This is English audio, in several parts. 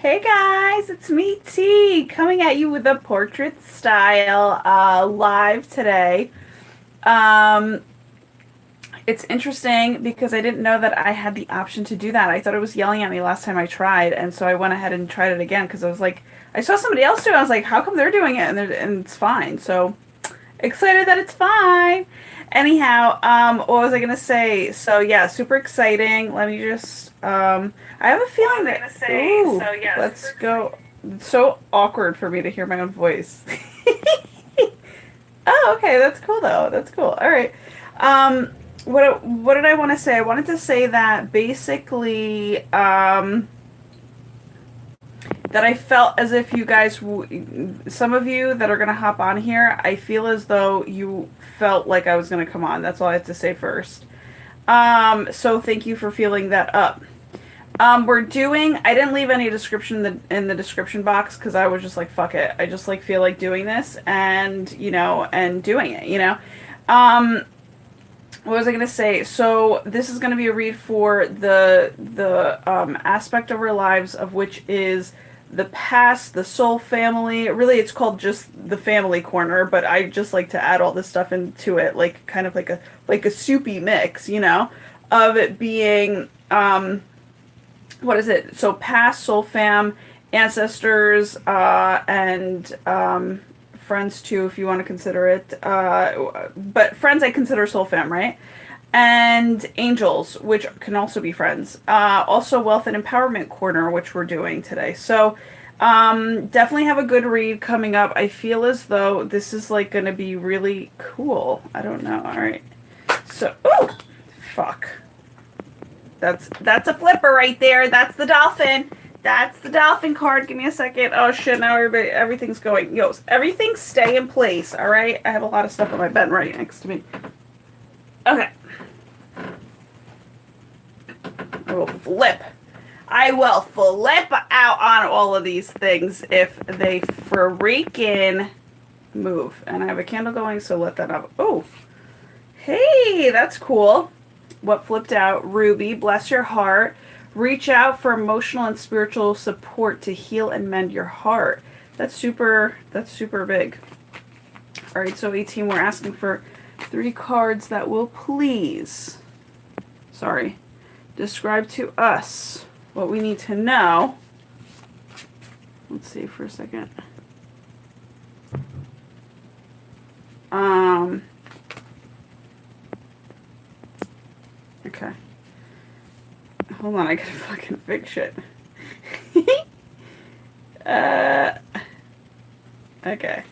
Hey guys, it's me T coming at you with a portrait style live today. Um, it's interesting because I didn't know that I had the option to do that. I thought it was yelling at me last time I tried, and so I went ahead and tried it again because I was like, I saw somebody else do it. I was like, how come they're doing it and it's fine? So excited that it's fine. Anyhow, what was I gonna say? So yeah, super exciting. Let me just I have a feeling that ooh, let's go. It's so awkward for me to hear my own voice. Oh, okay, that's cool though. That's cool. All right. Um, what did I want to say? I wanted to say that basically that I felt as if you guys, some of you that are going to hop on here, I feel as though you felt like I was going to come on. That's all I have to say first. So thank you for feeling that up. We're doing, I didn't leave any description in the description box because I was just like, fuck it. I just like feel like doing this and, and doing it, Um, what was I going to say? So this is going to be a read for the aspect of our lives of which is the past, the soul family. Really, it's called just the family corner, but I just like to add all this stuff into it, like kind of like a soupy mix, of it being what is it? So past, soul fam, ancestors, and friends too, if you want to consider it. But friends, I consider soul fam, right? And angels, which can also be friends. Also, wealth and empowerment corner, which we're doing today. So, definitely have a good read coming up. I feel as though this is like going to be really cool. I don't know. All right. So, oh, fuck. That's a flipper right there. That's the dolphin. That's the dolphin card. Give me a second. Oh shit! Now everything's going. Yo, everything stay in place. All right. I have a lot of stuff on my bed right next to me. Okay. I will flip. I will flip out on all of these things if they freaking move. And I have a candle going, so let that up. Oh, hey, that's cool. What flipped out? Ruby, bless your heart. Reach out for emotional and spiritual support to heal and mend your heart. That's super big. All right, so 18, we're asking for 3 cards that will please, describe to us what we need to know. Let's see for a second. Okay. Hold on, I gotta fucking fix shit. Okay.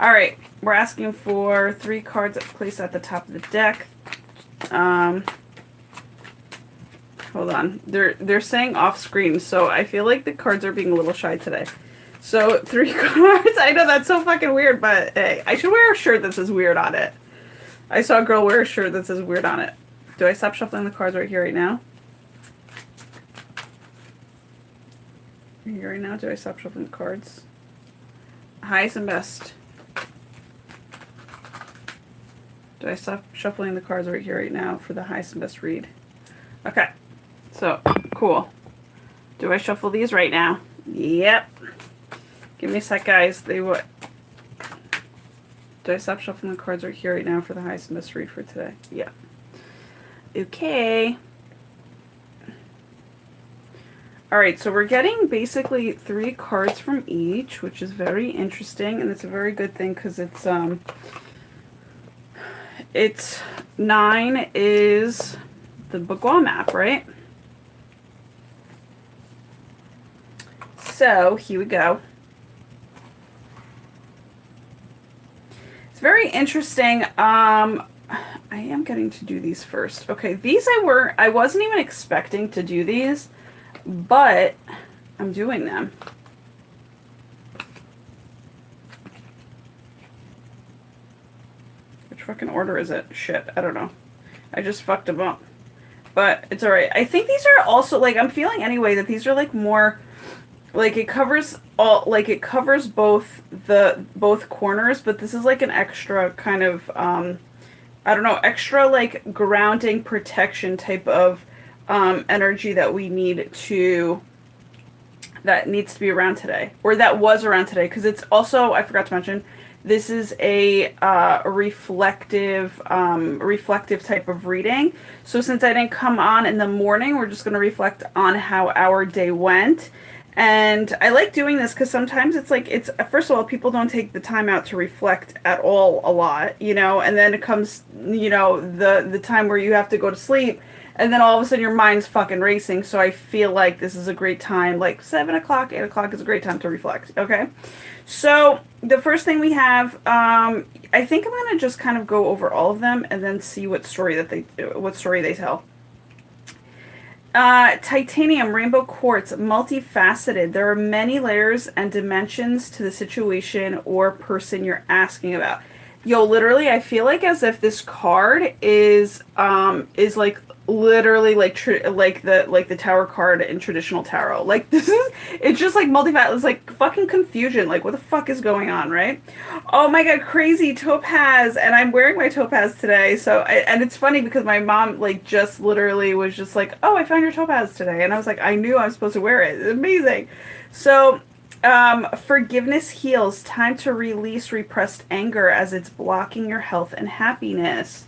Alright, we're asking for 3 cards placed at the top of the deck. Hold on. They're saying off screen, so I feel like the cards are being a little shy today. So 3 cards. I know that's so fucking weird, but hey, I should wear a shirt that says weird on it. I saw a girl wear a shirt that says weird on it. Do I stop shuffling the cards right here, right now? Right here, right now? Do I stop shuffling the cards? Highest and best. Do I stop shuffling the cards right here, right now for the highest and best read? Okay. So, cool. Do I shuffle these right now? Yep. Give me a sec, guys. They would. Do I stop shuffling the cards right here, right now for the highest and best read for today? Yeah. Okay. Alright, so we're getting basically 3 cards from each, which is very interesting, and it's a very good thing because it's 9 is the Bagua map, right? So, here we go. It's very interesting. I am getting to do these first. Okay, these I wasn't even expecting to do these, but I'm doing them. Which fucking order is it? Shit, I don't know. I just fucked them up. But it's alright. I think these are also, like, I'm feeling anyway that these are, like, more, like, it covers both corners, but this is, like, an extra kind of, I don't know, extra, like, grounding protection type of energy that we need to, that needs to be around today, or that was around today, because it's also, I forgot to mention, this is a reflective type of reading. So since I didn't come on in the morning, we're just going to reflect on how our day went. And I like doing this because sometimes it's like, it's, first of all, people don't take the time out to reflect at all a lot, you know, and then it comes, you know, the time where you have to go to sleep, and then all of a sudden your mind's fucking racing. So I feel like this is a great time, like 7 o'clock, 8 o'clock is a great time to reflect. Okay. So the first thing we have, I think I'm going to just kind of go over all of them and then see what story they tell. Titanium, rainbow quartz, multifaceted. There are many layers and dimensions to the situation or person you're asking about. Yo, literally, I feel like as if this card is like literally like the tower card in traditional tarot. Like this is, it's just like multifaceted. It's like fucking confusion. Like what the fuck is going on, right? Oh my god, crazy topaz, and I'm wearing my topaz today. So and it's funny because my mom like just literally was just like, oh, I found your topaz today, and I was like, I knew I was supposed to wear it. It's amazing. So. Forgiveness heals. Time to release repressed anger as it's blocking your health and happiness.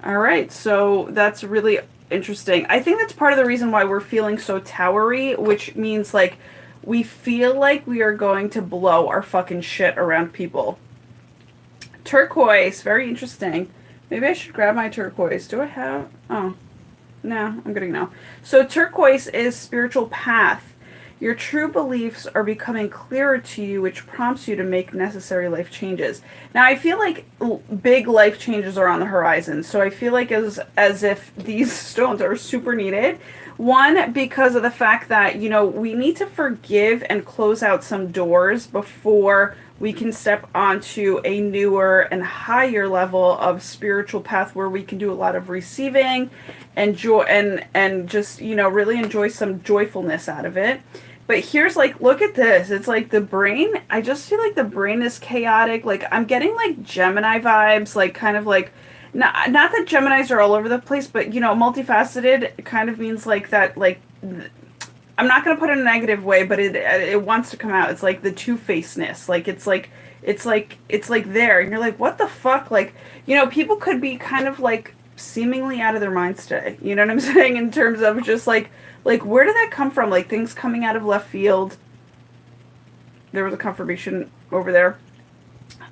All right, so that's really interesting. I think that's part of the reason why we're feeling so towery, which means like we feel like we are going to blow our fucking shit around people. Turquoise, very interesting. Maybe I should grab my turquoise. Do I have? Oh, no, I'm getting no. So turquoise is spiritual path. Your true beliefs are becoming clearer to you, which prompts you to make necessary life changes. Now, I feel like big life changes are on the horizon. So I feel like as if these stones are super needed. One, because of the fact that, you know, we need to forgive and close out some doors before we can step onto a newer and higher level of spiritual path where we can do a lot of receiving and joy and just, you know, really enjoy some joyfulness out of it. But here's like, look at this. It's like the brain, I just feel like the brain is chaotic. Like I'm getting like Gemini vibes, like kind of like, not that Geminis are all over the place, but you know, multifaceted kind of means like that, like, I'm not going to put it in a negative way, but it wants to come out. It's like the two-facedness. Like, it's like there. And you're like, what the fuck? Like, you know, people could be kind of like seemingly out of their minds today. You know what I'm saying? In terms of just like where did that come from? Like things coming out of left field. There was a confirmation over there.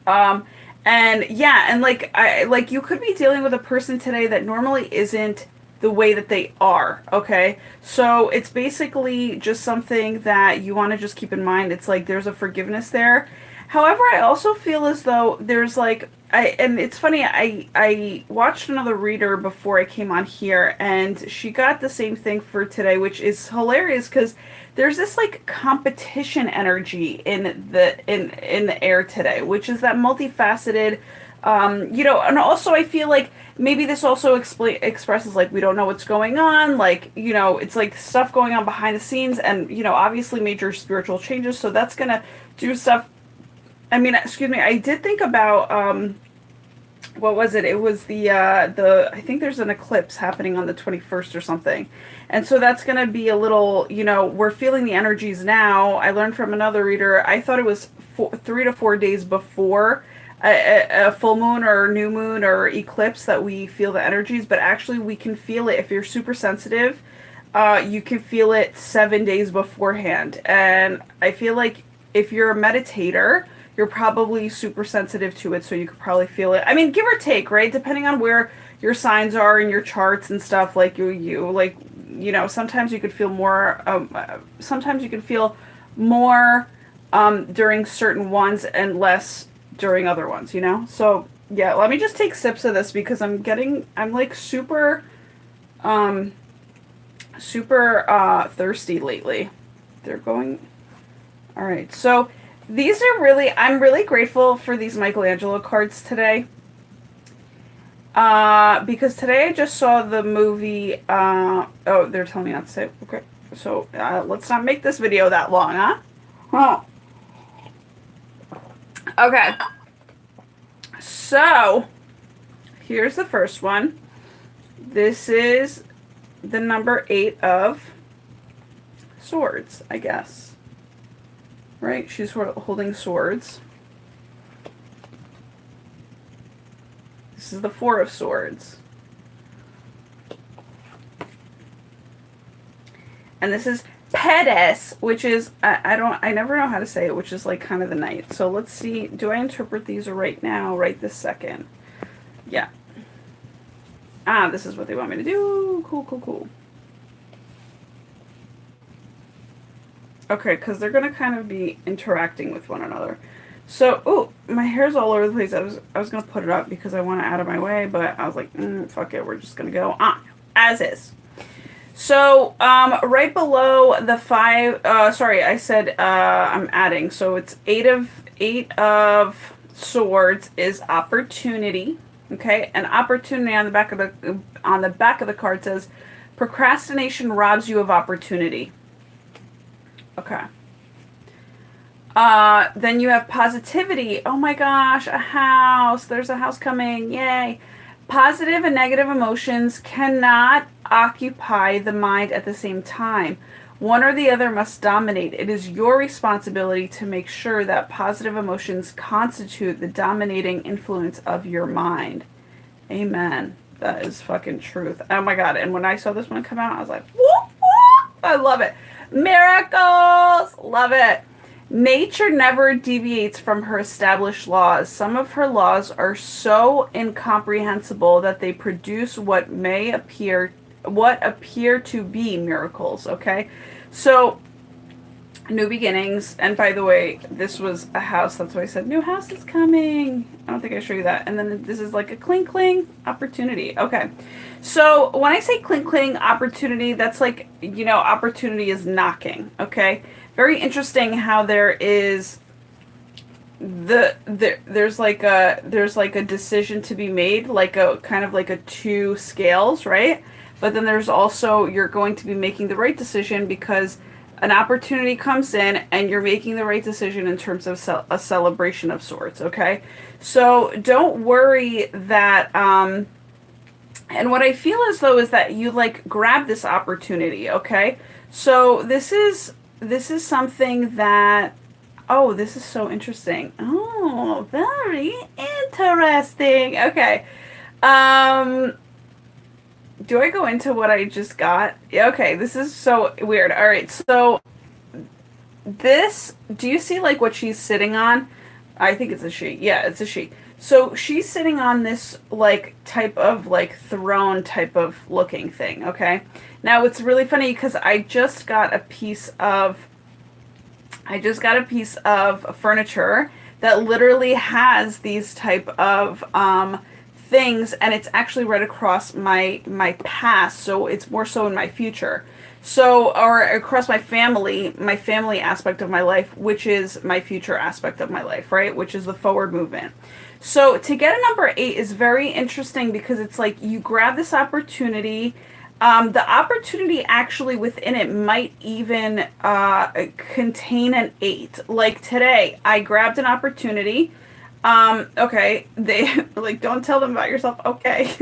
And yeah, and like you could be dealing with a person today that normally isn't the way that they are, okay? So it's basically just something that you want to just keep in mind. It's like there's a forgiveness there. However, I also feel as though there's like, and it's funny, I watched another reader before I came on here, and she got the same thing for today, which is hilarious because there's this like competition energy in the air today, which is that multifaceted, you know, and also I feel like maybe this also expresses like we don't know what's going on, like, you know, it's like stuff going on behind the scenes, and you know, obviously major spiritual changes, so that's gonna do stuff. I mean, excuse me, I did think about what was it? It was the I think there's an eclipse happening on the 21st or something. And so that's going to be a little, you know, we're feeling the energies now. I learned from another reader, I thought it was 3 to 4 days before a full moon or new moon or eclipse that we feel the energies, but actually we can feel it if you're super sensitive. You can feel it 7 days beforehand. And I feel like if you're a meditator, you're probably super sensitive to it, so you could probably feel it. I mean, give or take, right? Depending on where your signs are in your charts and stuff, like you like, you know, sometimes you could feel more, sometimes you can feel more during certain ones and less during other ones, you know? So, yeah, let me just take sips of this because I'm like super thirsty lately. They're going, all right, so these are really, I'm really grateful for these Michelangelo cards today. Because today I just saw the movie, oh, they're telling me not to say, okay. So, let's not make this video that long, huh? Huh. Okay. So, here's the first one. This is the number 8 of swords, I guess. Right? She's holding swords. This is the 4 of swords. And this is Pedes, which is, I never know how to say it, which is like kind of the knight. So let's see, do I interpret these right now, right this second? Yeah. Ah, this is what they want me to do. Cool, cool, cool. Okay, because they're going to kind of be interacting with one another. So, oh, my hair's all over the place. I was going to put it up because I want it out of my way, but I was like, fuck it, we're just going to go on, as is. So, right below the 5, sorry, I said, I'm adding, so it's 8 of swords is opportunity, okay? And opportunity on the back of the card says, procrastination robs you of opportunity. Okay. Then you have positivity. Oh my gosh, a house. There's a house coming. Yay. Positive and negative emotions cannot occupy the mind at the same time. One or the other must dominate. It is your responsibility to make sure that positive emotions constitute the dominating influence of your mind. Amen. That is fucking truth. Oh my God. And when I saw this one come out, I was like, whoop, whoop. I love it. Miracles. Love it. Nature never deviates from her established laws. Some of her laws are so incomprehensible that they produce what appear to be miracles, okay? So, new beginnings, and by the way, this was a house, that's why I said, new house is coming. I don't think I showed you that. And then this is like a cling cling opportunity. Okay. So, when I say cling cling opportunity, that's like, opportunity is knocking, okay? Very interesting how there is there's like a decision to be made, like a kind of like a 2 scales, right? But then there's also, you're going to be making the right decision because an opportunity comes in and you're making the right decision in terms of a celebration of sorts, okay? So don't worry that and what I feel as though is that you like grab this opportunity, okay? So this is something that, oh, this is so interesting. Oh, very interesting. Okay. Do I go into what I just got? Okay, this is so weird. All right, so this, do you see like what she's sitting on? I think it's a she. Yeah, it's a she. So she's sitting on this like type of like throne type of looking thing, okay? Now it's really funny because I just got a piece of furniture that literally has these type of things, and it's actually right across my past, so it's more so in my future. So, or across my family aspect of my life, which is my future aspect of my life, right? Which is the forward movement. So to get a number 8 is very interesting because it's like you grab this opportunity. The opportunity actually within it might even contain an 8. Like today, I grabbed an opportunity. Okay, they like, don't tell them about yourself. Okay.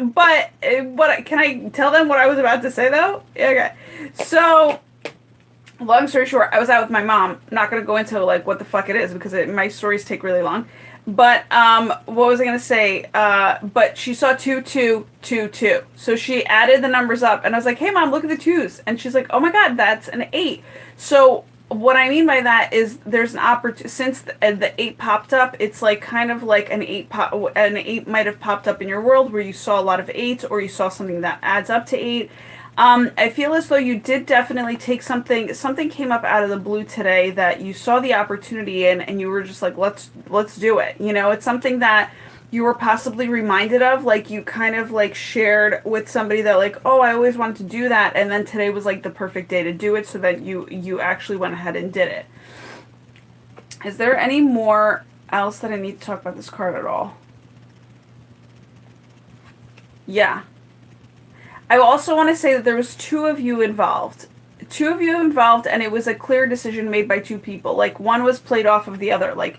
But what can I tell them what I was about to say though? Okay. So, long story short, I was out with my mom. I'm not going to go into like what the fuck it is because my stories take really long. But what was I going to say? But she saw 2, 2, 2, 2. So she added the numbers up and I was like, hey mom, look at the 2s. And she's like, oh my God, that's an 8. So what I mean by that is there's an opportunity, since the 8 popped up, it's like kind of like an 8 might have popped up in your world where you saw a lot of 8s or you saw something that adds up to 8. I feel as though you did definitely take something came up out of the blue today that you saw the opportunity in and you were just like, let's do it. It's something that you were possibly reminded of, like you kind of like shared with somebody that like, oh, I always wanted to do that. And then today was like the perfect day to do it so that you actually went ahead and did it. Is there any more else that I need to talk about this card at all? Yeah. I also want to say that there was 2 of you involved. 2 of you involved, and it was a clear decision made by 2 people. Like, one was played off of the other. Like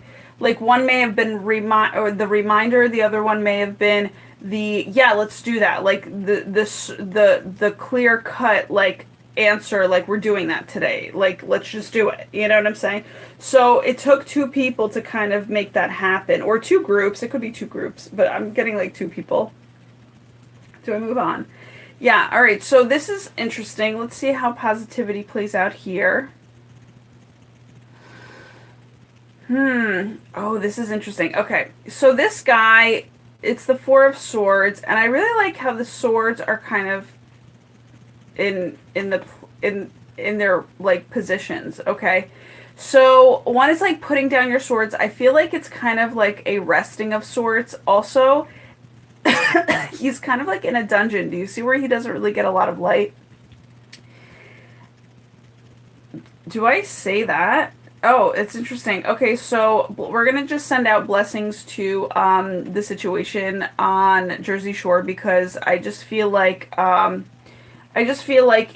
one may have been the reminder, the other one may have been yeah, let's do that. Like the clear cut like answer, like we're doing that today. Like let's just do it. You know what I'm saying? So it took two people to kind of make that happen, or two groups. It could be two groups, but I'm getting like two people. Do I move on? Yeah, all right. So this is interesting. Let's see how positivity plays out here. Oh, this is interesting. Okay. So this guy, it's the Four of Swords, and I really like how the swords are kind of in their like positions, okay? So one is like putting down your swords. I feel like it's kind of like a resting of sorts. Also, he's kind of like in a dungeon. Do you see where he doesn't really get a lot of light? Do I say that? Oh, it's interesting. Okay, so we're gonna just send out blessings to the situation on Jersey Shore, because I just feel like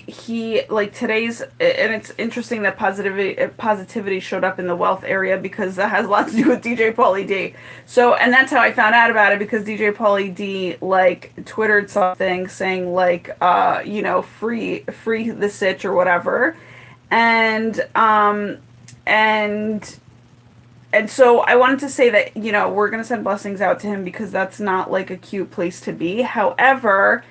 he, like today's, and it's interesting that positivity showed up in the wealth area, because that has a lot to do with DJ Pauly D. So, and that's how I found out about it, because DJ Pauly D like twittered something saying like, you know, free the sitch or whatever, and and so I wanted to say that, you know, we're gonna send blessings out to him, because that's not like a cute place to be. However,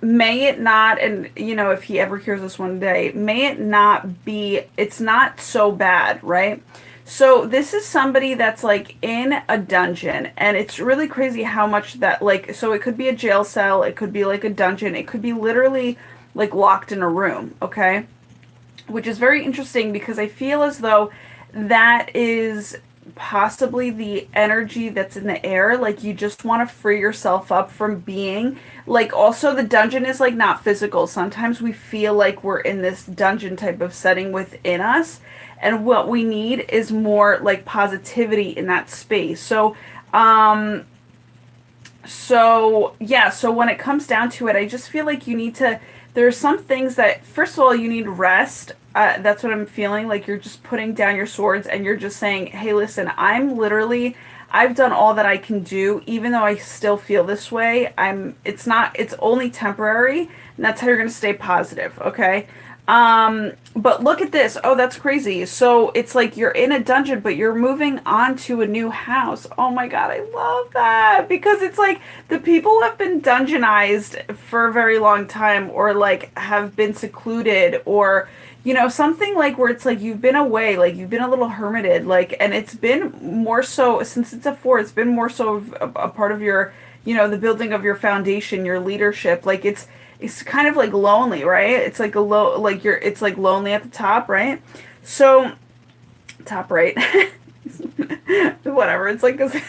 may it not, and you know, if he ever hears this one day, may it not be, it's not so bad, right? So this is somebody that's like in a dungeon, and it's really crazy how much that, like, so it could be a jail cell, it could be like a dungeon, it could be literally like locked in a room, okay? Which is very interesting, because I feel as though that is possibly the energy that's in the air. Like you just want to free yourself up from being like, also the dungeon is like not physical. Sometimes we feel like we're in this dungeon type of setting within us, and what we need is more like positivity in that space. So yeah, so when it comes down to it, I just feel like you need to, there's some things that, first of all, you need rest. That's what I'm feeling. Like you're just putting down your swords, and you're just saying, hey, listen, I've done all that I can do, even though I still feel this way. It's only temporary, and that's how you're going to stay positive. Okay. But look at this. Oh, that's crazy. So it's like you're in a dungeon, but you're moving on to a new house. Oh my God, I love that, because it's like the people who have been dungeonized for a very long time, or like have been secluded, or, you know, something like where it's like you've been away, like you've been a little hermited, like, and it's been more so, since it's a four, it's been more so of a part of your, you know, the building of your foundation, your leadership. Like it's kind of like lonely, right? It's like it's like lonely at the top, right? So, top right. Whatever. It's like this.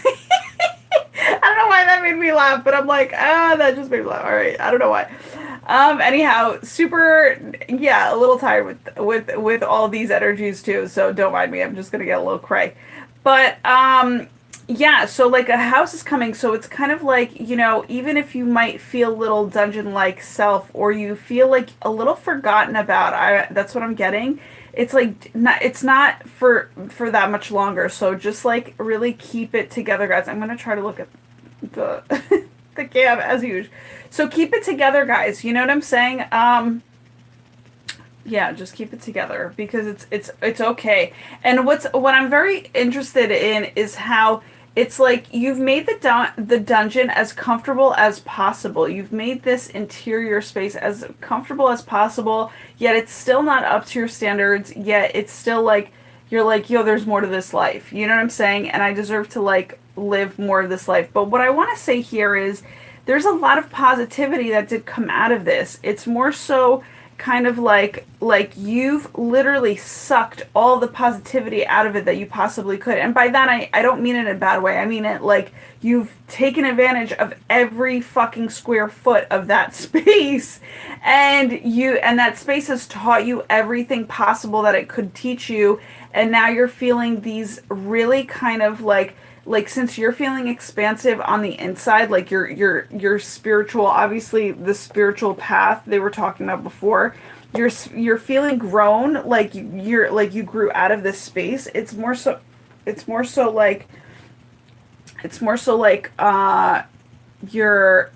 I don't know why that made me laugh, but I'm like, that just made me laugh. All right. I don't know why. Anyhow, super, yeah, a little tired with all these energies too. So don't mind me. I'm just going to get a little cray. But, yeah, so like a house is coming, so it's kind of like, you know, even if you might feel a little dungeon-like self, or you feel like a little forgotten about, that's what I'm getting. It's like it's not for that much longer. So just like really keep it together, guys. I'm gonna try to look at the the cam as usual. So keep it together, guys. You know what I'm saying? Yeah, just keep it together, because it's okay. And what I'm very interested in is how it's like you've made the dungeon as comfortable as possible. You've made this interior space as comfortable as possible, yet it's still not up to your standards, yet it's still like, you're like, yo, there's more to this life. You know what I'm saying? And I deserve to like live more of this life. But what I want to say here is there's a lot of positivity that did come out of this. It's more so kind of like you've literally sucked all the positivity out of it that you possibly could. And by that, I don't mean it in a bad way. I mean it like you've taken advantage of every fucking square foot of that space, and that space has taught you everything possible that it could teach you. And now you're feeling these really kind of like since you're feeling expansive on the inside, like your spiritual, obviously the spiritual path they were talking about before, you're feeling grown, like you grew out of this space. It's more so like you're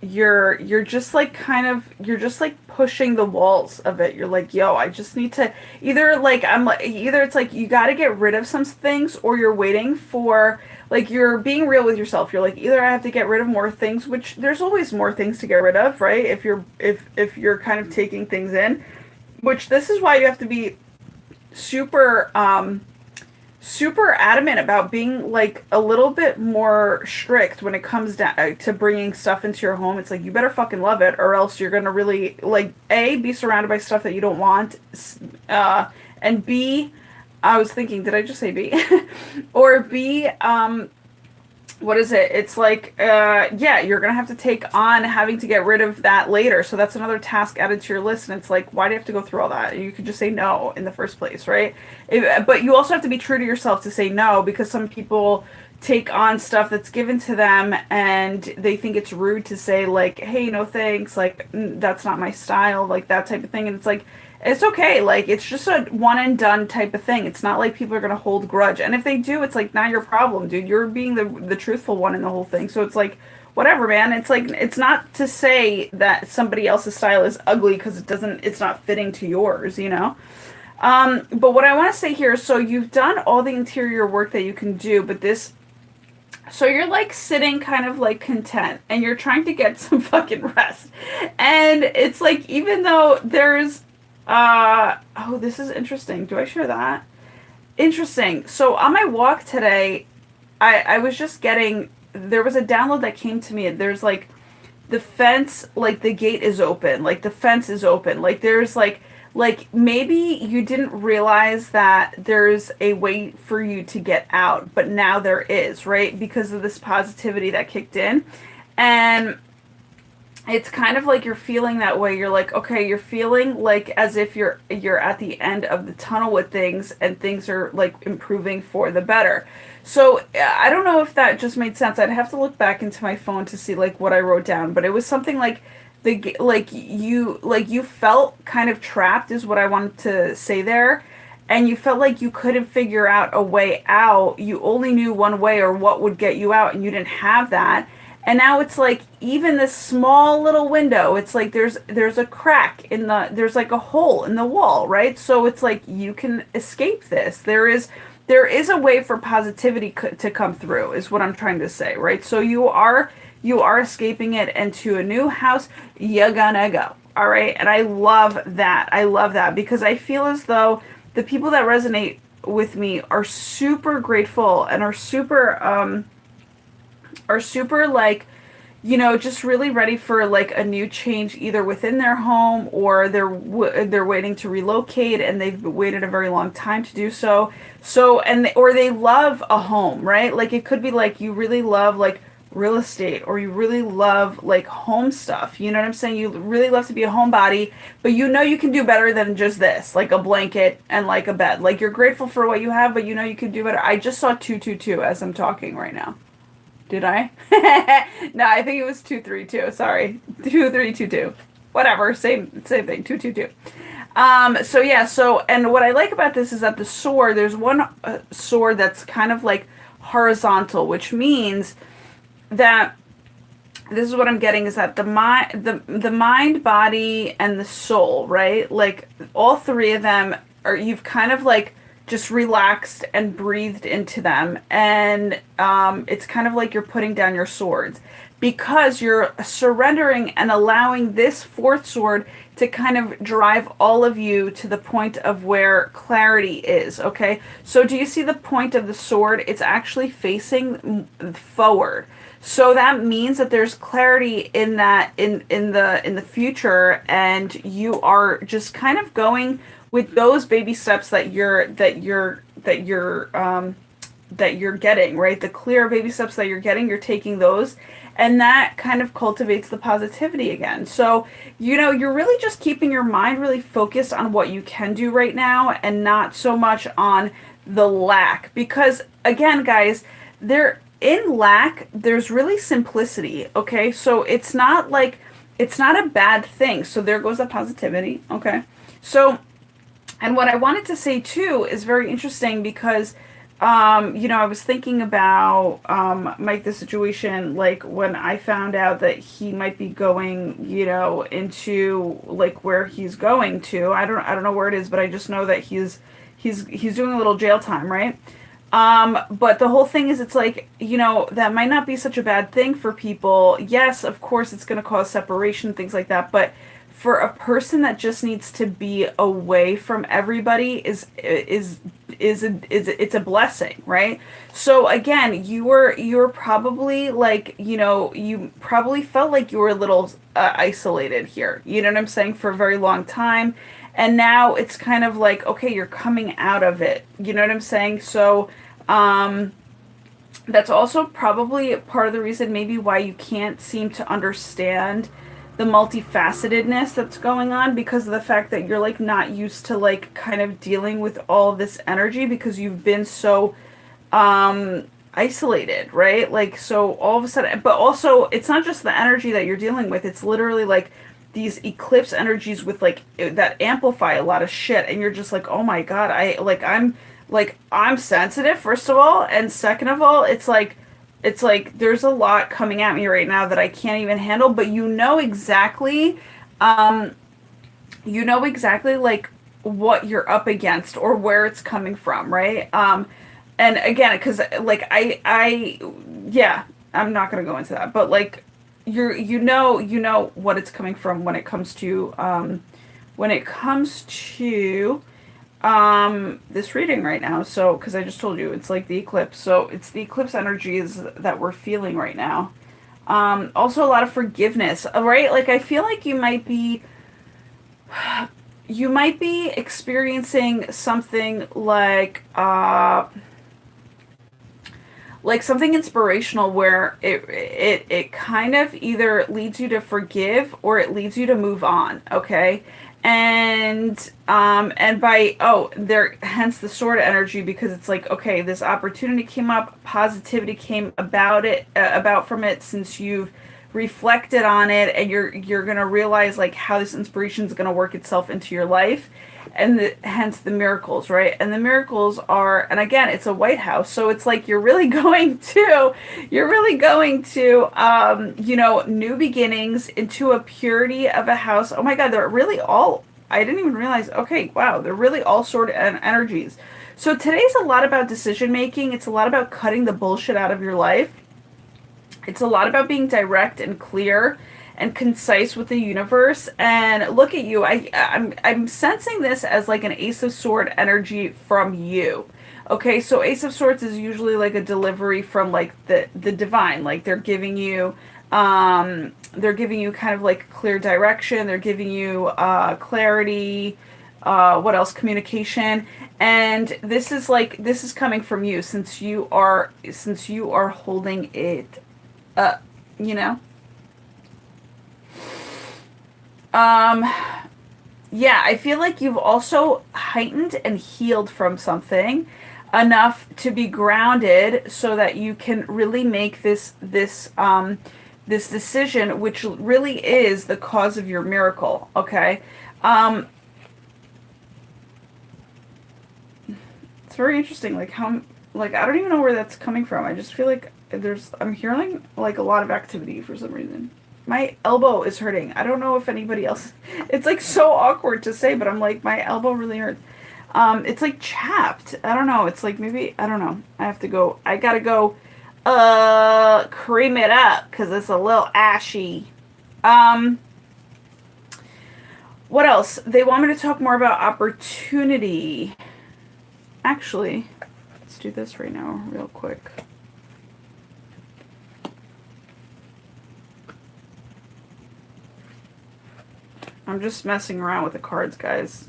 just like kind of you're just like pushing the walls of it. You're like, yo, I just need to either like I'm like either it's like you got to get rid of some things, or you're waiting for like you're being real with yourself. You're like, either I have to get rid of more things, which there's always more things to get rid of, right? If you're kind of taking things in, which this is why you have to be super super adamant about being like a little bit more strict when it comes down to bringing stuff into your home. It's like you better fucking love it, or else you're gonna really like A, be surrounded by stuff that you don't want, and B, I was thinking, did I just say B? Or B, what is it? It's like, yeah, you're gonna have to take on having to get rid of that later. So that's another task added to your list, and it's like, why do you have to go through all that? You could just say no in the first place, right? But you also have to be true to yourself to say no, because some people take on stuff that's given to them, and they think it's rude to say like, hey, no thanks, like that's not my style, like that type of thing, and it's like, it's okay. Like, it's just a one and done type of thing. It's not like people are going to hold grudge. And if they do, it's like, not your problem, dude. You're being the truthful one in the whole thing. So it's like, whatever, man. It's like, it's not to say that somebody else's style is ugly because it's not fitting to yours, you know? But what I want to say here is, so you've done all the interior work that you can do, but so you're like sitting kind of like content, and you're trying to get some fucking rest. And it's like, even though there's, oh, this is interesting. Do I share that? Interesting. So on my walk today, I was just there was a download that came to me. There's like the fence, like the gate is open, like the fence is open. Like there's like maybe you didn't realize that there's a way for you to get out, but now there is, right? Because of this positivity that kicked in. And it's kind of like you're feeling that way. You're like, okay, you're feeling like as if you're at the end of the tunnel with things, and things are like improving for the better. So I don't know if that just made sense. I'd have to look back into my phone to see like what I wrote down, but it was something like you felt kind of trapped is what I wanted to say there. And you felt like you couldn't figure out a way out. You only knew one way, or what would get you out, and you didn't have that. And now it's like, even this small little window, it's like there's a crack there's like a hole in the wall, right? So it's like you can escape this. There is a way for positivity to come through, is what I'm trying to say, right? So you are escaping it, and to a new house you're gonna go. All right? And I love that. I love that, because I feel as though the people that resonate with me are super grateful, and are super like, you know, just really ready for like a new change, either within their home, or they're waiting to relocate, and they've waited a very long time to do so. Or they love a home, right? Like, it could be like you really love like real estate, or you really love like home stuff. You know what I'm saying? You really love to be a homebody, but you know you can do better than just this, like a blanket and like a bed. Like, you're grateful for what you have, but you know you can do better. I just saw 222 as I'm talking right now. Did I? No, I think it was 232. Sorry. 2322. Whatever. Same thing. 222. So yeah, and what I like about this is that the sword, there's one sword that's kind of like horizontal, which means that this is what I'm getting, is that the mind, body, and the soul, right? Like, all three of them you've kind of like just relaxed and breathed into them. And it's kind of like you're putting down your swords, because you're surrendering and allowing this fourth sword to kind of drive all of you to the point of where clarity is. Okay, so do you see the point of the sword? It's actually facing forward. So that means that there's clarity in that in the future, and you are just kind of going with those baby steps that you're getting, right? The clear baby steps that you're getting, you're taking those, and that kind of cultivates the positivity again. So, you know, you're really just keeping your mind really focused on what you can do right now, and not so much on the lack. Because again, guys, in lack, there's really simplicity, okay? So it's not a bad thing. So there goes the positivity, okay? So, and what I wanted to say too is very interesting, because I was thinking about Mike, the situation, like when I found out that he might be going, into like where he's going to. I don't know where it is, but I just know that he's doing a little jail time, right? But the whole thing is, it's like, that might not be such a bad thing for people. Yes, of course, it's going to cause separation, things like that. But for a person that just needs to be away from everybody it's a blessing, right? So again, you were probably like, you probably felt like you were a little isolated here. You know what I'm saying? For a very long time. And now it's kind of like, okay, you're coming out of it. You know what I'm saying? So, that's also probably part of the reason maybe why you can't seem to understand the multifacetedness that's going on, because of the fact that you're like not used to like kind of dealing with all of this energy, because you've been so isolated, right? Like, so all of a sudden, but also it's not just the energy that you're dealing with, it's literally like these eclipse energies with like that amplify a lot of shit, and you're just like, oh my god, I'm sensitive, first of all, and second of all, it's like there's a lot coming at me right now that I can't even handle, but you know exactly like what you're up against or where it's coming from, right? And again, because like yeah, I'm not gonna go into that, but like you know what it's coming from when it comes to this reading right now. So because I just told you it's like the eclipse, so it's the eclipse energies that we're feeling right now. Also a lot of forgiveness, right? Like I feel like you might be experiencing something like something inspirational where it kind of either leads you to forgive or it leads you to move on, okay? And by, there, hence the sword energy, because it's like, okay, this opportunity came up, positivity came about from it, since you've reflected on it, and you're gonna realize like how this inspiration is gonna work itself into your life, and hence the miracles, right? And the miracles are, and again, it's a White House, so it's like you're really going to new beginnings into a purity of a house. Oh my God, they're really all. I didn't even realize. Okay, wow, they're really all sort of energies. So today's a lot about decision making. It's a lot about cutting the bullshit out of your life. It's a lot about being direct and clear and concise with the universe. And look at you. I'm sensing this as like an Ace of Sword energy from you. Okay, so Ace of Swords is usually like a delivery from like the divine. Like they're giving you kind of like clear direction. They're giving you clarity. What else? Communication. And this is coming from you, since you are holding it up, you know? Um, yeah, I feel like you've also heightened and healed from something enough to be grounded, so that you can really make this decision, which really is the cause of your miracle. Okay. It's very interesting, like how, like, I don't even know where that's coming from. I just feel like I'm hearing like a lot of activity for some reason. My elbow is hurting. I don't know if anybody else. It's like so awkward to say, but I'm like, my elbow really hurts. It's like chapped. I don't know. It's like, maybe, I don't know. I gotta go cream it up because it's a little ashy. What else? They want me to talk more about opportunity. Actually, let's do this right now real quick. I'm just messing around with the cards, guys.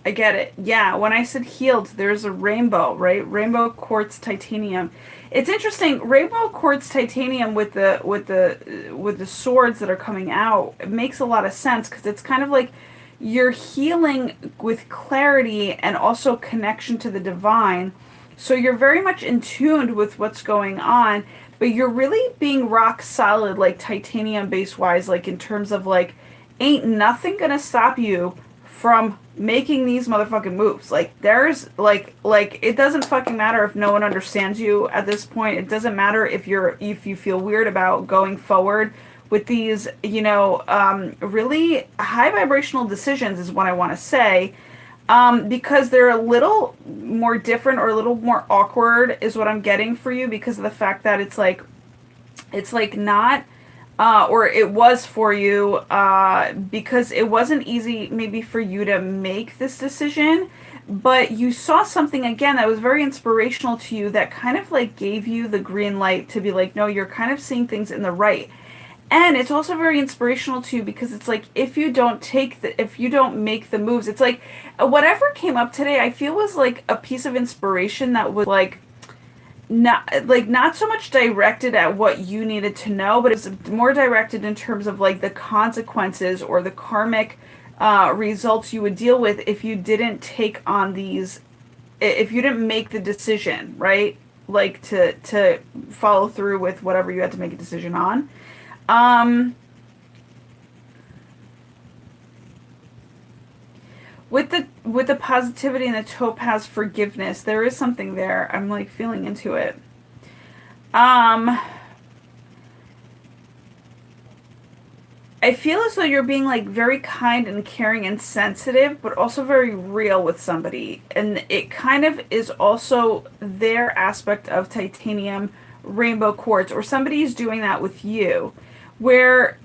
I get it. Yeah, when I said healed, there's a rainbow, right? Rainbow quartz titanium. It's interesting. Rainbow quartz titanium with the swords that are coming out, it makes a lot of sense, because it's kind of like you're healing with clarity and also connection to the divine. So you're very much in tune with what's going on. but you're really being rock solid, like titanium base wise, like in terms of like, ain't nothing gonna stop you from making these motherfucking moves. Like there's like it doesn't fucking matter if no one understands you at this point. It doesn't matter if you feel weird about going forward with these, really high vibrational decisions is what I want to say. Because they're a little more different or a little more awkward is what I'm getting for you, because of the fact that it's like not or it was for you, because it wasn't easy maybe for you to make this decision, but you saw something again that was very inspirational to you that kind of like gave you the green light to be like, no, you're kind of seeing things in the right. And it's also very inspirational to you because it's like if you don't make the moves, it's like whatever came up today, I feel was like a piece of inspiration that was not so much directed at what you needed to know, but it's more directed in terms of like the consequences or the karmic results you would deal with if you didn't take on these, if you didn't make the decision, right? Like to follow through with whatever you had to make a decision on. With the positivity and the topaz forgiveness, there is something there. I'm like feeling into it. I feel as though you're being like very kind and caring and sensitive, but also very real with somebody. And it kind of is also their aspect of titanium rainbow quartz, or somebody's doing that with you, where,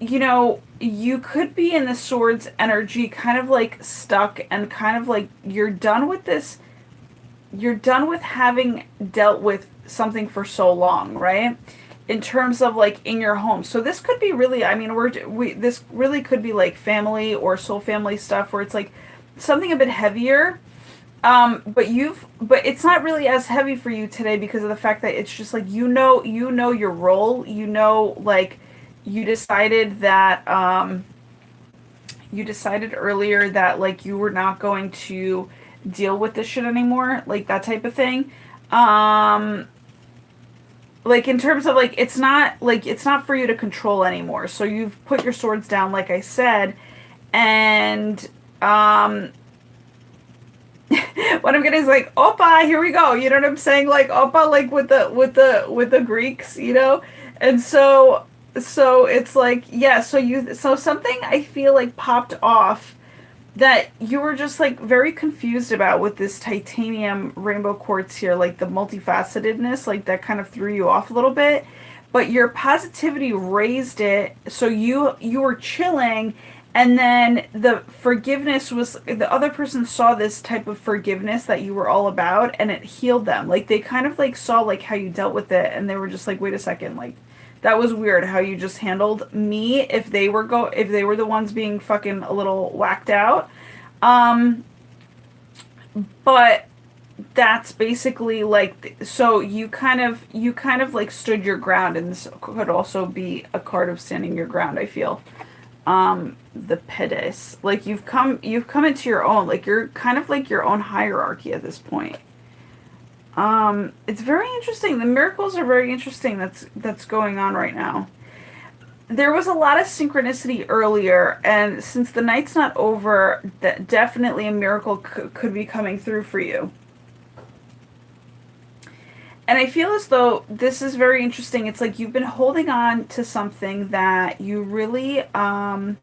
you could be in the swords energy, kind of like stuck and kind of like you're done with this. You're done with having dealt with something for so long, right? In terms of like in your home. So this could be really, I mean, this really could be like family or soul family stuff where it's like something a bit heavier. But it's not really as heavy for you today because of the fact that it's just like, your role, like you decided that, you decided earlier that like you were not going to deal with this shit anymore, like that type of thing. Like in terms of like it's not for you to control anymore. So you've put your swords down, like I said, and what I'm getting is like, Opa, here we go. You know what I'm saying? Like Opa, like with the Greeks, and so it's like, yeah. So something I feel like popped off that you were just like very confused about with this titanium rainbow quartz here, like the multifacetedness, like that kind of threw you off a little bit, but your positivity raised it. So you were chilling, and then the forgiveness was, the other person saw this type of forgiveness that you were all about, and it healed them. Like they kind of like saw like how you dealt with it, and they were just like, wait a second, like that was weird how you just handled me if they were the ones being fucking a little whacked out. But that's basically like, so you kind of like stood your ground, and this could also be a card of standing your ground, I feel. The pedis, like you've come into your own, like you're kind of like your own hierarchy at this point. It's very interesting. The miracles are very interesting that's going on right now. There was a lot of synchronicity earlier, and since the night's not over, definitely a miracle could be coming through for you. And I feel as though this is very interesting. It's like you've been holding on to something that you really have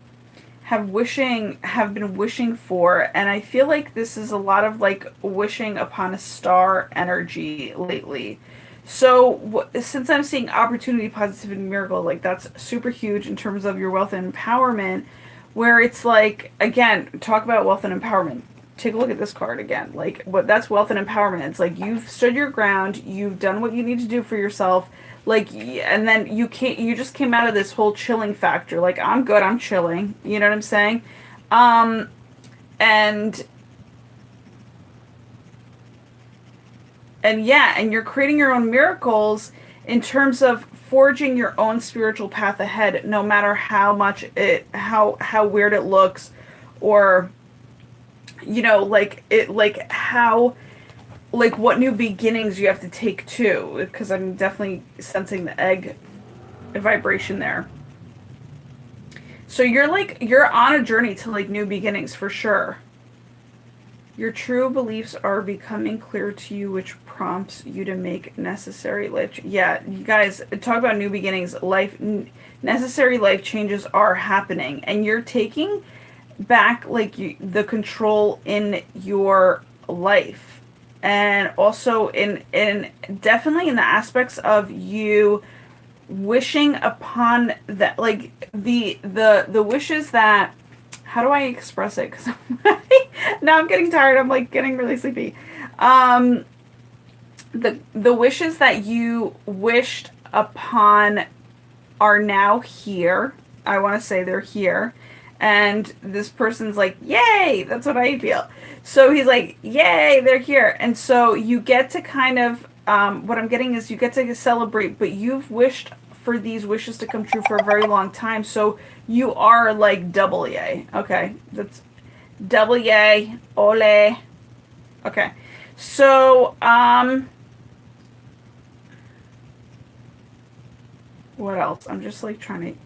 been wishing for, and I feel like this is a lot of like wishing upon a star energy lately. So since I'm seeing opportunity, positivity, miracle, like that's super huge in terms of your wealth and empowerment, where it's like, again, talk about wealth and empowerment. Take a look at this card again. Like that's wealth and empowerment. It's like you've stood your ground, you've done what you need to do for yourself. Like, and then you just came out of this whole chilling factor. Like, I'm good, I'm chilling. You know what I'm saying? And yeah, and you're creating your own miracles in terms of forging your own spiritual path ahead, no matter how much how weird it looks, or, like how like what new beginnings you have to take too, because I'm definitely sensing the egg vibration there. So you're on a journey to like new beginnings for sure. Your true beliefs are becoming clear to you, which prompts you to make necessary life. Yeah, you guys talk about new beginnings. Necessary life changes are happening, and you're taking back like the control in your life, and also in definitely in the aspects of you wishing upon that, like the wishes that, how do I express it? Because now I'm getting tired. I'm like getting really sleepy. Um, the wishes that you wished upon are now here. I want to say they're here. And this person's like, yay! That's what I feel. So he's like, yay, they're here. And so you get to kind of, what I'm getting is you get to celebrate, but you've wished for these wishes to come true for a very long time. So you are like double yay. Okay. That's double yay. Ole. Okay. So, what else? I'm just like trying to,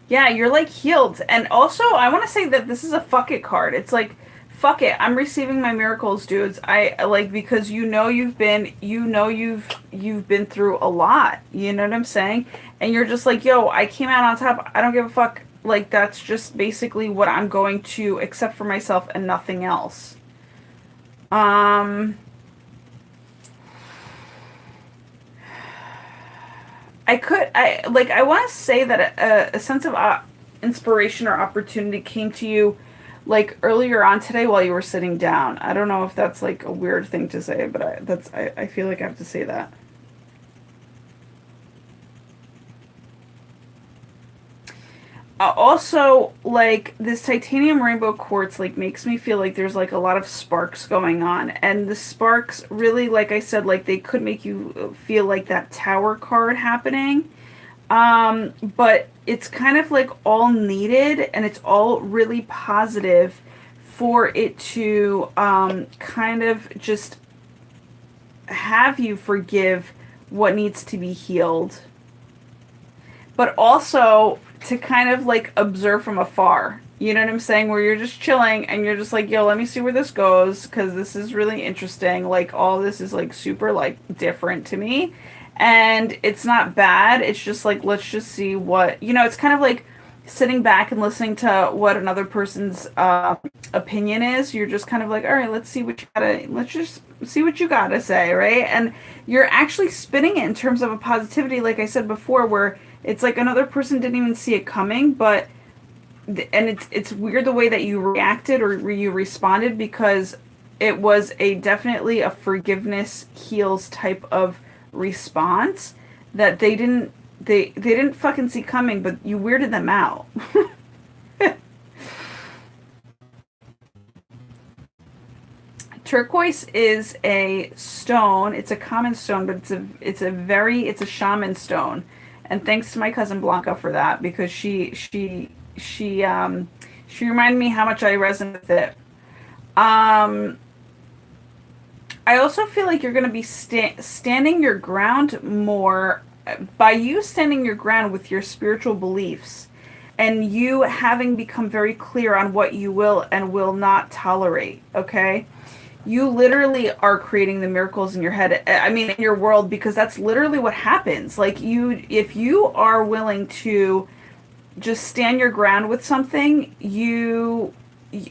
yeah, you're like healed. And also, I want to say that this is a fuck it card. It's like, fuck it. I'm receiving my miracles, dudes. I like, because you've been through a lot. You know what I'm saying? And you're just like, yo, I came out on top. I don't give a fuck. Like, that's just basically what I'm going to accept for myself and nothing else. I want to say that a sense of inspiration or opportunity came to you like earlier on today while you were sitting down. I don't know if that's like a weird thing to say, but I feel like I have to say that. Also, like this titanium rainbow quartz like makes me feel like there's like a lot of sparks going on, and the sparks really, like I said, like they could make you feel like that tower card happening. But it's kind of like all needed, and it's all really positive for it to kind of just have you forgive what needs to be healed, but also to kind of like observe from afar. You know what I'm saying? Where you're just chilling and you're just like, yo, let me see where this goes because this is really interesting. Like, all this is like super like different to me. And it's not bad. It's just like, let's just see what, it's kind of like sitting back and listening to what another person's opinion is. You're just kind of like, all right, let's just see what you gotta say, right? And you're actually spinning it in terms of a positivity, like I said before, where it's like another person didn't even see it coming, but and it's weird the way that you reacted or you responded, because it was a definitely a forgiveness heals type of response that they didn't fucking see coming, but you weirded them out. Turquoise is a stone. It's a common stone, but it's a shaman stone. And thanks to my cousin Blanca for that, because she reminded me how much I resonate with it. Um, I also feel like you're going to be standing your ground more by you standing your ground with your spiritual beliefs, and you having become very clear on what you will and will not tolerate. Okay, you literally are creating the miracles in your head. I mean, in your world, because that's literally what happens. Like, if you are willing to just stand your ground with something,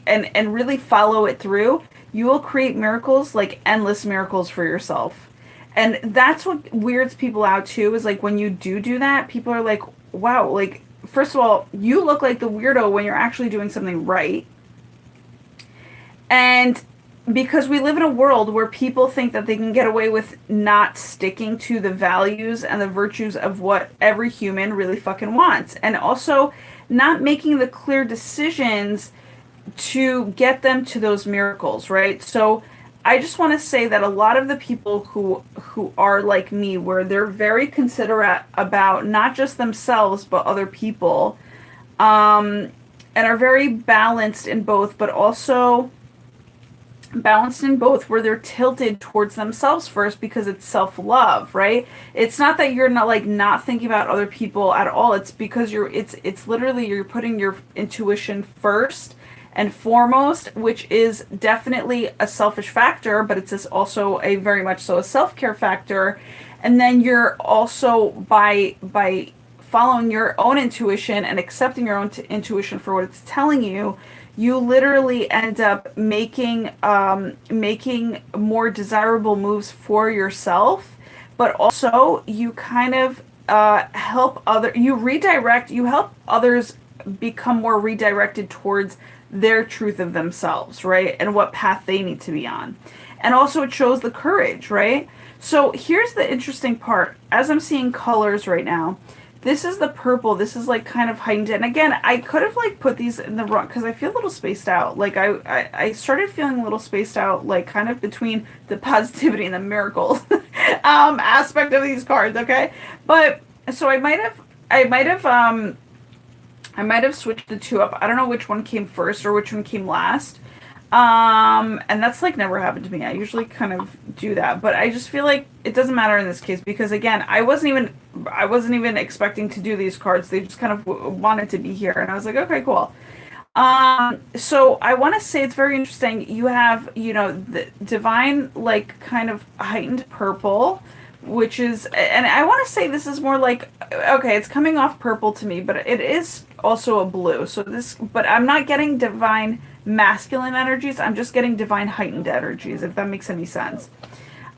and really follow it through, you will create miracles, like endless miracles for yourself. And that's what weirds people out too, is like when you do that, people are like, wow, like, first of all, you look like the weirdo when you're actually doing something right. And because we live in a world where people think that they can get away with not sticking to the values and the virtues of what every human really fucking wants, and also not making the clear decisions to get them to those miracles, right? So I just want to say that a lot of the people who are like me, where they're very considerate about not just themselves but other people, and are very balanced in both, but also balanced in both, where they're tilted towards themselves first because it's self-love, right? It's not that you're not like not thinking about other people at all. It's because it's literally you're putting your intuition first and foremost, which is definitely a selfish factor, but it's also a very much so a self-care factor. And then you're also by following your own intuition and accepting your own intuition for what it's telling you, you literally end up making more desirable moves for yourself, but also you kind of you help others become more redirected towards their truth of themselves, right? And what path they need to be on. And also it shows the courage, right? So here's the interesting part. As I'm seeing colors right now, this is the purple. This is like kind of heightened. And again, I could have like put these in the wrong, because I feel a little spaced out. Like I started feeling a little spaced out, like kind of between the positivity and the miracles aspect of these cards. Okay. But so I might have switched the two up. I don't know which one came first or which one came last. And that's like never happened to me. I usually kind of do that, but I just feel like it doesn't matter in this case because again, I wasn't even expecting to do these cards. They just kind of wanted to be here, and I was like, okay, cool. So I want to say it's very interesting. You have, the divine, like kind of heightened purple, which is, and I want to say this is more like, okay, it's coming off purple to me, but it is also a blue. But I'm not getting divine masculine energies. I'm just getting divine heightened energies, if that makes any sense.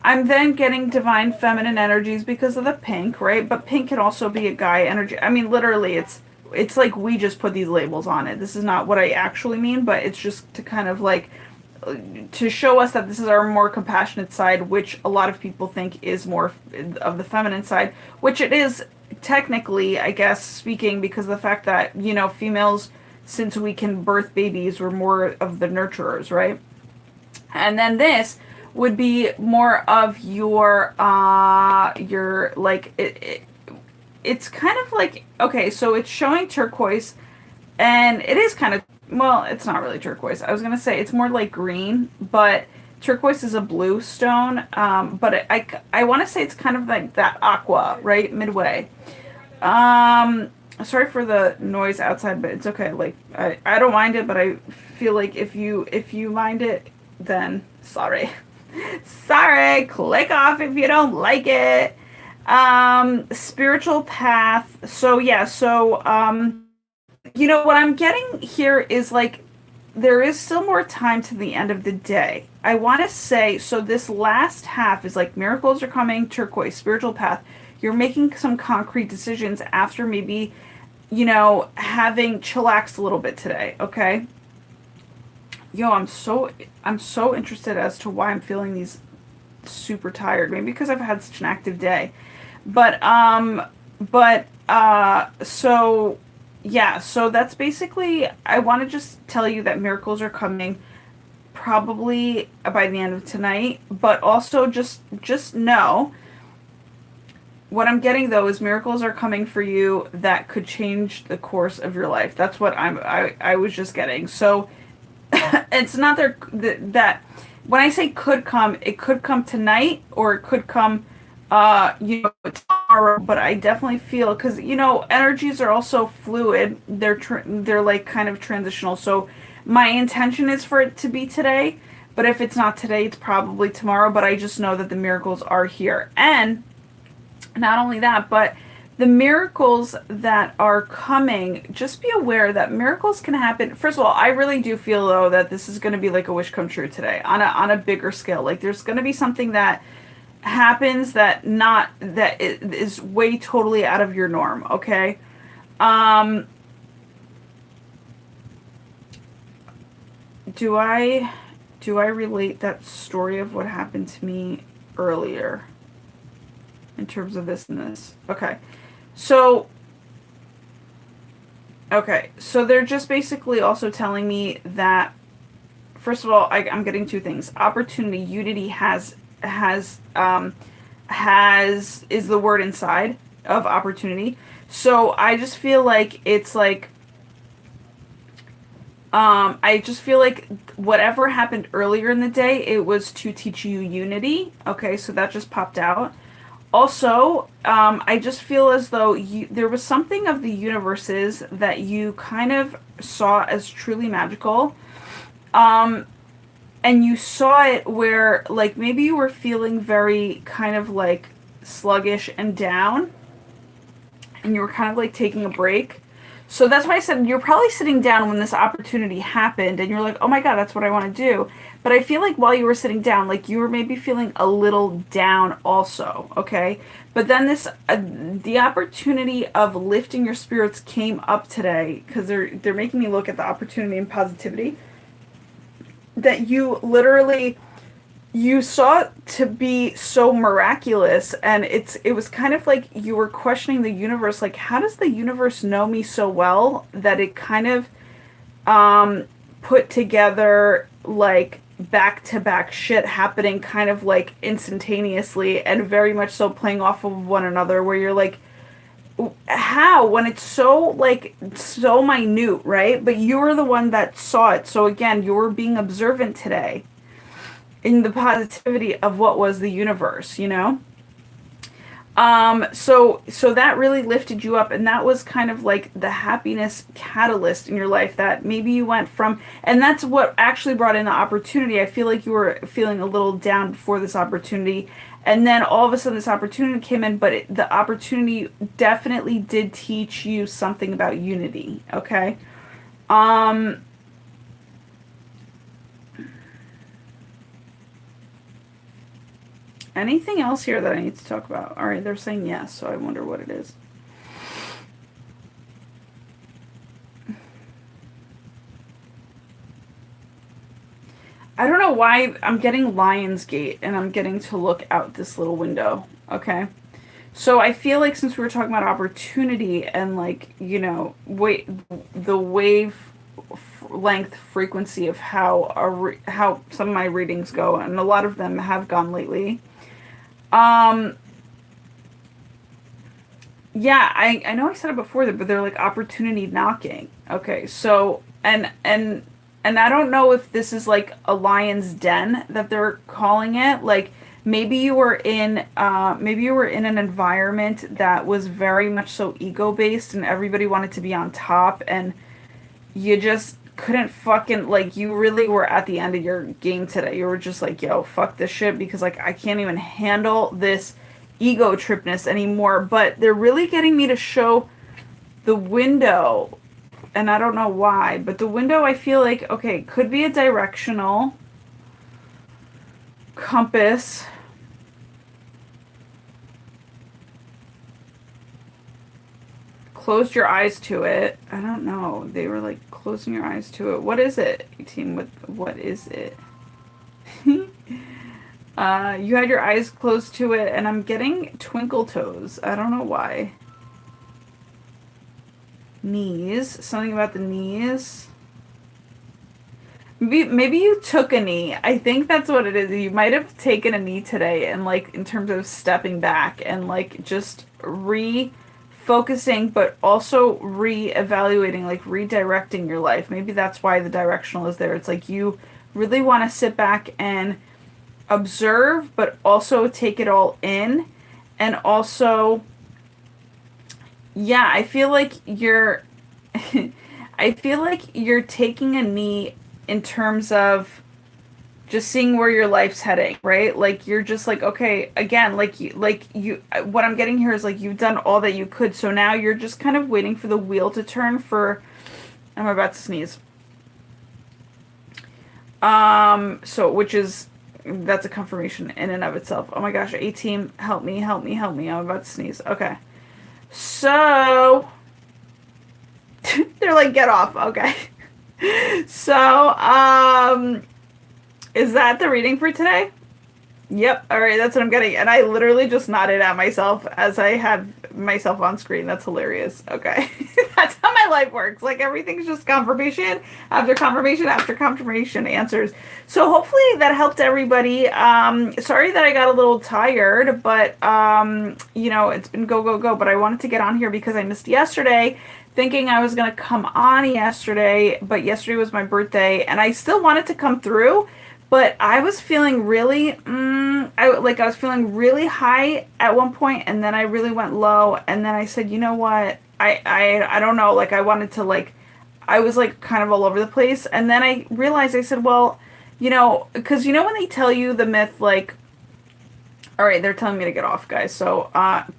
I'm then getting divine feminine energies because of the pink, right? But pink can also be a guy energy. I mean, literally, it's like we just put these labels on it. This is not what I actually mean, but it's just to kind of like to show us that this is our more compassionate side, which a lot of people think is more of the feminine side, which it is technically, I guess, speaking, because of the fact that, females, since we can birth babies, we're more of the nurturers, right? And then this would be more of your like, it's kind of like, okay, so it's showing turquoise, and it is kind of, well, it's not really turquoise. I was going to say it's more like green, but turquoise is a blue stone. But I want to say it's kind of like that aqua, right? Midway. Sorry for the noise outside, but it's okay. Like, I don't mind it, but I feel like if you mind it, then sorry. Sorry, click off if you don't like it. Spiritual path. So yeah, what I'm getting here is like there is still more time to the end of the day. I want to say, so this last half is like miracles are coming, turquoise, spiritual path. You're making some concrete decisions after maybe, having chillaxed a little bit today, okay? Yo, I'm so interested as to why I'm feeling these super tired. Maybe because I've had such an active day. So yeah, so that's basically, I want to just tell you that miracles are coming probably by the end of tonight, but also just know what I'm getting though is miracles are coming for you that could change the course of your life. That's what I was just getting. So it's not that when I say could come, it could come tonight or it could come tomorrow, but I definitely feel, because energies are also fluid. They're like kind of transitional. So my intention is for it to be today, but if it's not today, it's probably tomorrow. But I just know that the miracles are here, and not only that, but the miracles that are coming, just be aware that miracles can happen. First of all, I really do feel though that this is going to be like a wish come true today on a bigger scale. Like there's going to be something that happens that is way totally out of your norm, okay? Do I relate that story of what happened to me earlier in terms of this and this? Okay. So they're just basically also telling me that, first of all, I'm getting two things. Opportunity, unity is the word inside of opportunity. So I just feel like it's like I just feel like whatever happened earlier in the day, it was to teach you unity. Okay, so that just popped out. Also, I just feel as though there was something of the universes that you kind of saw as truly magical. Um, and you saw it where, like, maybe you were feeling very kind of like sluggish and down, and you were kind of like taking a break. So that's why I said you're probably sitting down when this opportunity happened and you're like, oh my God, that's what I want to do. But I feel like while you were sitting down, like you were maybe feeling a little down also, okay? But then the opportunity of lifting your spirits came up today because they're making me look at the opportunity and positivity that you literally you saw it to be so miraculous, and it was kind of like you were questioning the universe, like how does the universe know me so well that it kind of put together like back to back shit happening kind of like instantaneously and very much so playing off of one another, where you're like, how, when it's so like so minute, right? But you were the one that saw it, so again you were being observant today in the positivity of what was the universe, you know? So that really lifted you up, and that was kind of like the happiness catalyst in your life that maybe you went from, and that's what actually brought in the opportunity. I feel like you were feeling a little down before this opportunity, and then all of a sudden this opportunity came in, but the opportunity definitely did teach you something about unity, okay? Um, Anything else here that I need to talk about? All right, they're saying yes, so I wonder what it is. I don't know why I'm getting Lionsgate and I'm getting to look out this little window, okay? So I feel like since we were talking about opportunity and like, you know, the wave length frequency of how some of my readings go, and a lot of them have gone lately. Um, yeah, I know I said it before, but they're like opportunity knocking. Okay, so and I don't know if this is like a lion's den that they're calling it. Like maybe you were in an environment that was very much so ego based and everybody wanted to be on top, and you just couldn't fucking, like, you really were at the end of your game today. You were just like, yo, fuck this shit, because like I can't even handle this ego tripness anymore. But they're really getting me to show the window, and I don't know why, but the window, I feel like, okay, could be a directional compass. Closed your eyes to it. I don't know. They were like closing your eyes to it. What is it, team? What is it? You had your eyes closed to it, and I'm getting twinkle toes. I don't know why. Knees. Something about the knees. Maybe you took a knee. I think that's what it is. You might have taken a knee today, and like in terms of stepping back and like just refocusing, but also re-evaluating, like redirecting your life. Maybe that's why the directional is there. It's like you really want to sit back and observe, but also take it all in. And also, yeah, I feel like you're I feel like you're taking a knee in terms of just seeing where your life's heading, right? Like you're just like, okay, again, like you what I'm getting here is like you've done all that you could. So now you're just kind of waiting for the wheel to turn for, I'm about to sneeze. So which is, that's a confirmation in and of itself. Oh my gosh, A-team, help me, help me, help me. I'm about to sneeze. Okay. So they're like, get off. Okay. So, is that the reading for today? Yep. All right. That's what I'm getting. And I literally just nodded at myself as I had myself on screen. That's hilarious. Okay. That's how my life works. Like everything's just confirmation after confirmation answers. So hopefully that helped everybody. Sorry that I got a little tired, but, you know, it's been go, go, go. But I wanted to get on here because I missed yesterday. thinking I was going to come on yesterday, but yesterday was my birthday and I still wanted to come through, but I was feeling really, I was feeling really high at one point and then I really went low and then I said, you know what? I don't know, like I wanted to like, I was like kind of all over the place and then I realized I said, well, because when they tell you the myth, like, all right, they're telling me to get off, guys. So,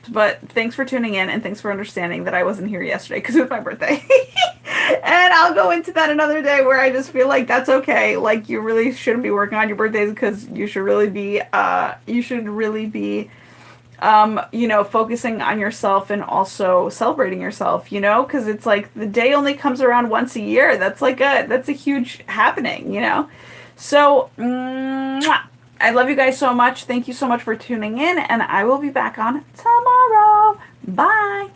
but thanks for tuning in and thanks for understanding that I wasn't here yesterday because it was my birthday. And I'll go into that another day where I just feel like that's okay. Like you really shouldn't be working on your birthdays because you should really be, focusing on yourself and also celebrating yourself, because it's like the day only comes around once a year. That's a huge happening. So, mwah. I love you guys so much. Thank you so much for tuning in, and I will be back on tomorrow. Bye.